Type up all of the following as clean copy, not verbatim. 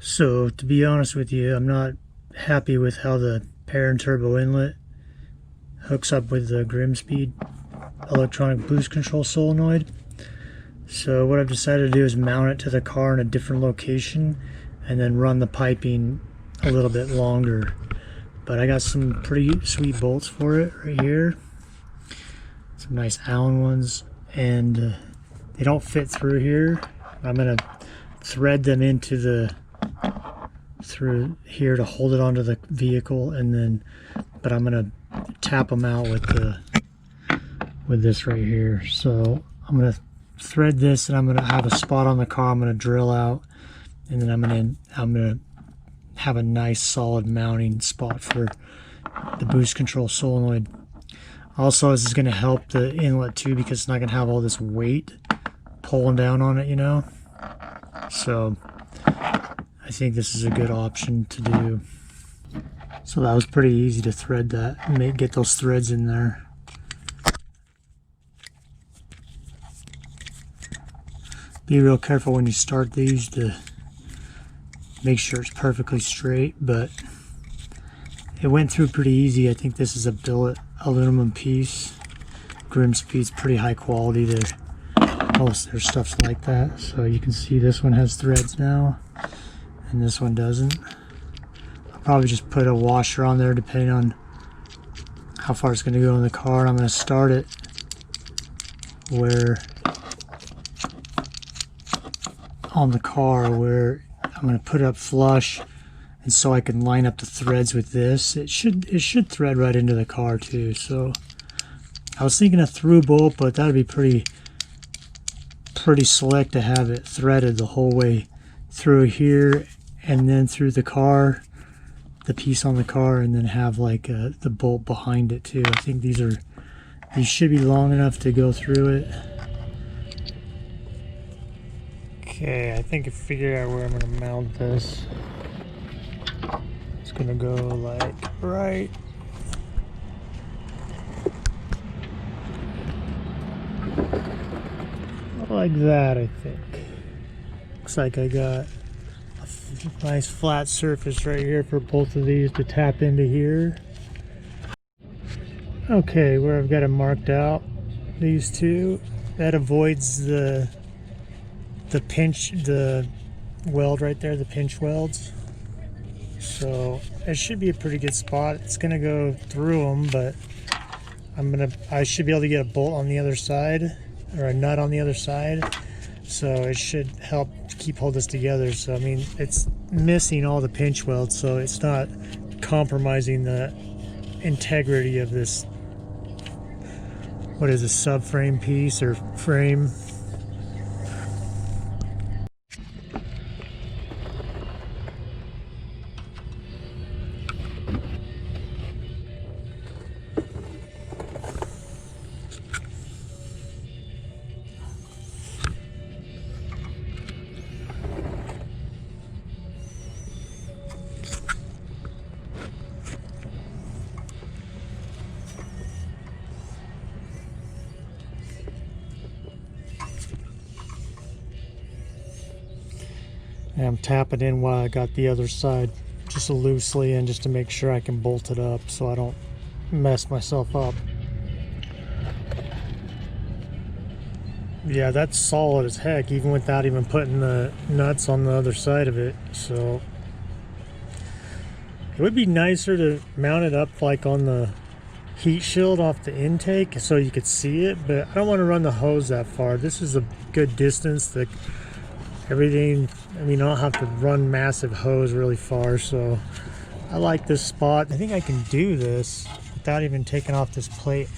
So to be honest with you, I'm not happy with how the Perrin Turbo Inlet hooks up with the Grimmspeed electronic boost control solenoid. So what I've decided to do is mount it to the car in a different location and then run the piping a little bit longer. But I got some pretty sweet bolts for it right here. Some nice Allen ones, and they don't fit through here. I'm gonna thread them into through here to hold it onto the vehicle, and then but I'm gonna tap them out with this right here. So I'm gonna thread this, and I'm gonna have a spot on the car I'm gonna drill out, and then I'm gonna have a nice solid mounting spot for the boost control solenoid. Also, this is going to help the inlet too, because it's not going to have all this weight pulling down on it, you know. So I think this is a good option to do. So that was pretty easy to thread that and get those threads in there. Be real careful when you start these to make sure it's perfectly straight, but it went through pretty easy. I think this is a billet aluminum piece. Grimmspeed's pretty high quality. Most of their stuff's like that. So you can see this one has threads now, and this one doesn't. I'll probably just put a washer on there depending on how far it's going to go in the car. And I'm going to start it on the car where I'm going to put it up flush, and so I can line up the threads with this. It should thread right into the car too. So I was thinking a through bolt, but that would be pretty slick to have it threaded the whole way through here, and then through the car, the piece on the car, and then have like the bolt behind it too. I think these should be long enough to go through it. Okay, I think I figured out where I'm going to mount this. It's going to go like right like that, I think. Looks like I got a nice flat surface right here for both of these to tap into here. Okay, where I've got it marked out, these two, that avoids the weld right there, the pinch welds. So it should be a pretty good spot. It's gonna go through them, but I should be able to get a bolt on the other side, or a nut on the other side. So it should help hold this together. So I mean, it's missing all the pinch welds, so it's not compromising the integrity of this. What is a subframe piece or frame? And I'm tapping in while I got the other side just loosely in, just to make sure I can bolt it up so I don't mess myself up. Yeah, that's solid as heck, even without even putting the nuts on the other side of it. So it would be nicer to mount it up like on the heat shield off the intake so you could see it, but I don't want to run the hose that far. This is a good distance. Everything, I mean, I don't have to run massive hose really far, so I like this spot. I think I can do this without even taking off this plate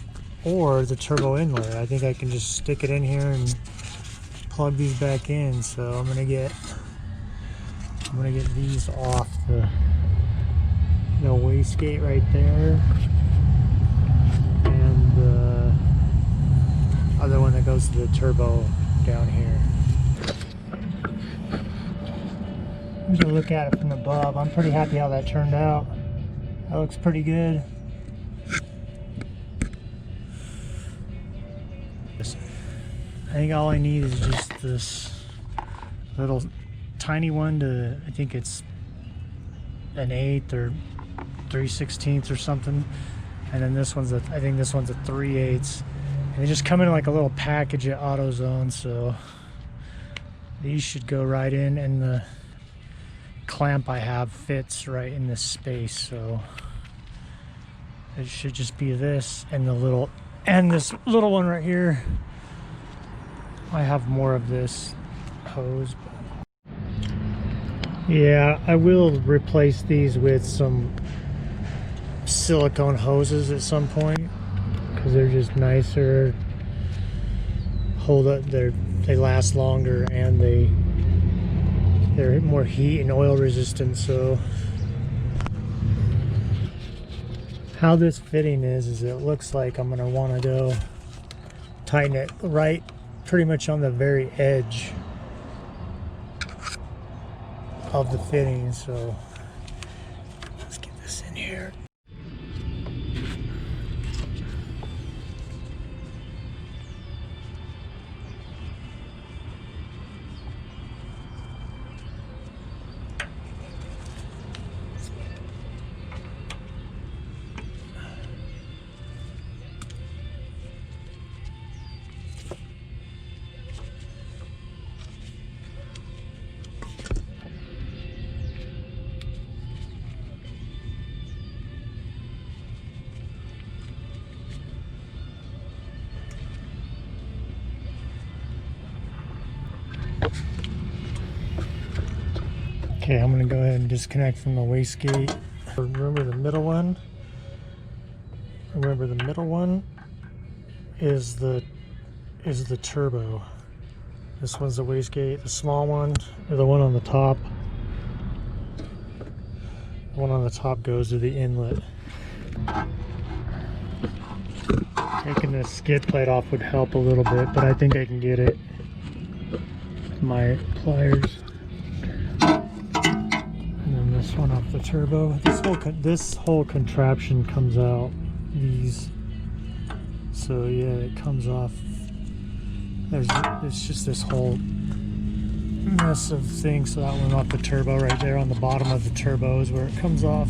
or the turbo inlet. I think I can just stick it in here and plug these back in. So I'm gonna get these off the wastegate right there, and the other one that goes to the turbo down here. I'm gonna look at it from above. I'm pretty happy how that turned out. That looks pretty good. I think all I need is just this little tiny one to, I think it's an 1/8 or 3/16 or something, and then this one's I think this one's a 3/8, and they just come in like a little package at AutoZone, so these should go right in, and the clamp I have fits right in this space, so it should just be this and this little one right here. I have more of this hose. Yeah, I will replace these with some silicone hoses at some point because they're just nicer, hold up, they last longer, and they're more heat and oil resistant. So how this fitting is it looks like I'm gonna want to go tighten it right pretty much on the very edge of the fitting. So let's get this in here. Okay, I'm gonna go ahead and disconnect from the wastegate. Remember the middle one? Remember the middle one is the turbo. This one's the wastegate. The small one, or the one on the top. The one on the top goes to the inlet. Taking the skid plate off would help a little bit, but I think I can get it with my pliers. This one off the turbo. This whole contraption comes out these. So yeah, it comes off. It's just this whole mess of things. So that one off the turbo right there on the bottom of the turbo is where it comes off.